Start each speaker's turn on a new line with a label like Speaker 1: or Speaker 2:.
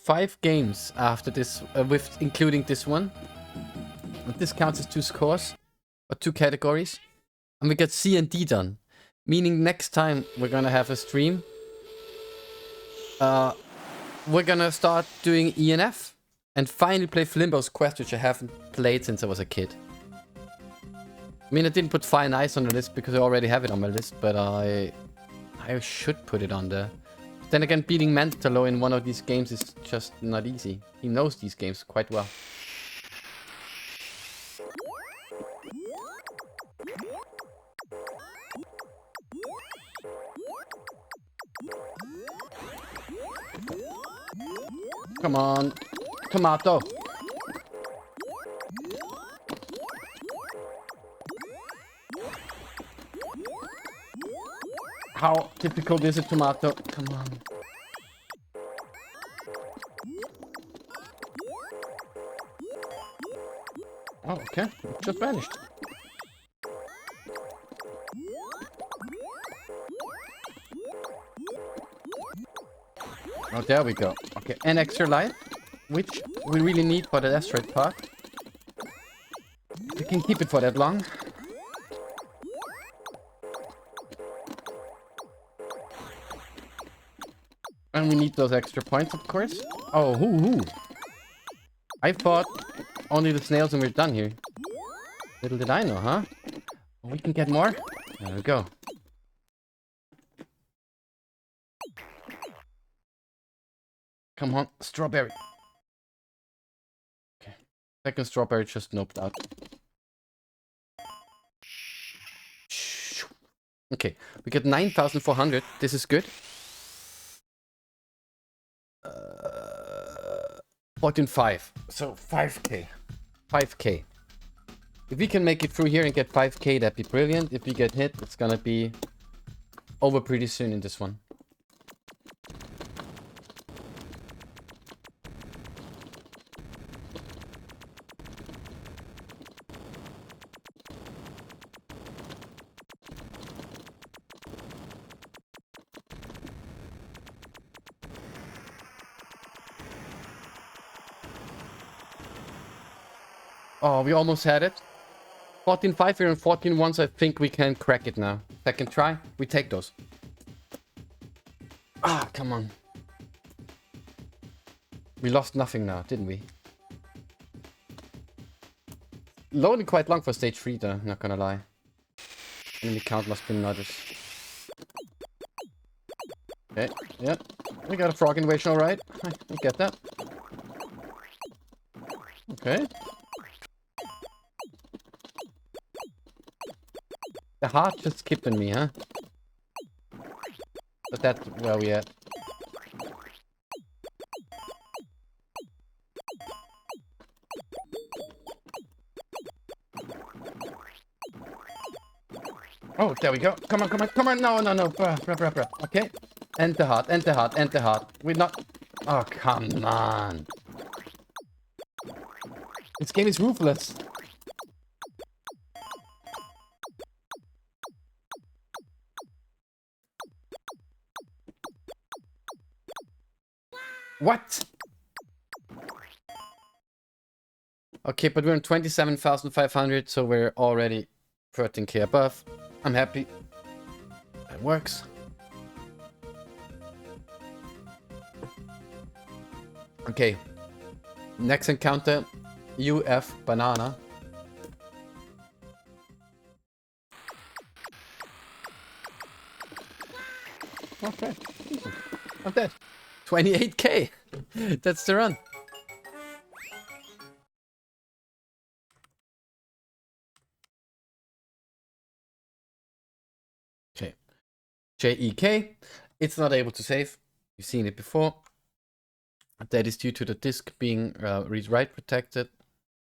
Speaker 1: 5 games after this, with including this one. This counts as 2 scores, or 2 categories. And we got C and D done. Meaning next time we're gonna have a stream, we're gonna start doing E and F. And finally play Flimbo's Quest, which I haven't played since I was a kid. I mean, I didn't put Fire and Ice on the list because I already have it on my list, but I should put it on there. But then again, beating Mantalo in one of these games is just not easy. He knows these games quite well. Come on. Tomato. How difficult is it, Tomato? Come on. Oh, okay. It just vanished. Oh, there we go. Okay, an extra life, which we really need for the asteroid part. We can keep it for that long. And we need those extra points, of course. Oh, hoo. I thought only the snails and we're done here. Little did I know, huh? We can get more. There we go. Come on, strawberry. Okay. Second strawberry just noped out. Okay, we get 9,400. This is good. 14.5. So 5k. 5k. If we can make it through here and get 5k, that'd be brilliant. If we get hit, it's gonna be over pretty soon in this one. Oh, we almost had it. 14.5 here and 14.1, so I think we can crack it now. Second try, we take those. Ah, come on. We lost nothing now, didn't we? Loading quite long for stage 3 though, not gonna lie. Enemy count must be noticed. Okay, yeah. We got a frog invasion, alright. I get that. Okay. The heart just skipping me, huh? But that's where we at. Oh, there we go. Come on, come on, come on. No, no, no. Bruh. Okay. End the heart, end the heart, end the heart. We're not... Oh, come on. This game is ruthless. What? Okay, but we're on 27,500, so we're already 13k above. I'm happy. That works. Okay. Next encounter, UF banana. Okay. I'm dead. 28k. That's the run. Okay. JEK. It's not able to save. You've seen it before. That is due to the disk being read-write protected.